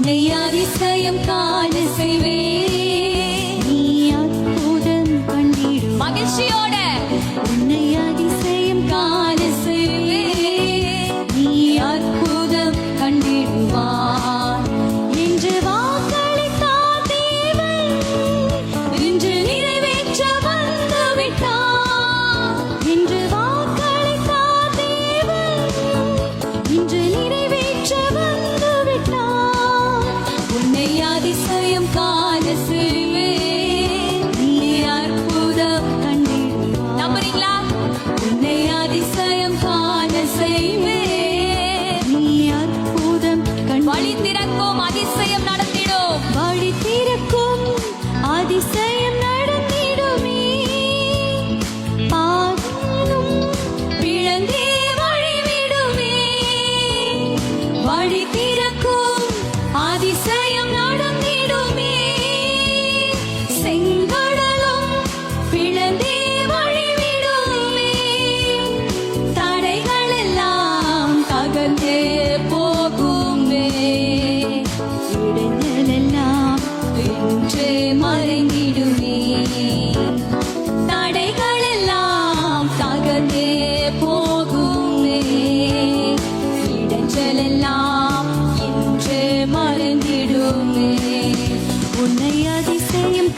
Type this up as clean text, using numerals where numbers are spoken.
உன்னை அதிசயம் காண செய்வே, நீ அற்புதம் கண்டிடு மகிழ்ச்சியோட உன்னை அதிசயம் காண செய்வே, நீ அற்புதம் கண்டிடுவார் என்று வாக்களித்தார் தேவன், இன்று நிறைவேற்ற வந்து விட்டார். என்று வாக்களித்தார் தேவன், இன்று நிறைவேற்ற வந்து விட்டார். உன்னை அதிசயம் காண செய்வே, நீ அற்புதம் கண்டிடுவார். நம்புறீங்களா? உன்னை அதிசயம் காண செய்வே, நீ அற்புதம் வழி திறக்கும் அதிசயம் நடத்திடும், வழி திறக்கும் அதிசயம் நடத்திடுமே. பாதலும் பிளந்தே வழிவிடுமே, வழி திறக்கும் அதிசயம் நடத்திடுமே. செங்கடலும் பிளந்தே வழிவிடுமே, தடைகள் எல்லாம் தகர்ந்தே போகுமே, இடைஞ்சல் எல்லாம் இன்றே மறைந்திடுமே, தடைகள் எல்லாம் தகர்ந்தே போகுமே, இடைஞ்சல் எல்லாம் இன்றே மறைந்திடுமே. உன்னை அதிசயம்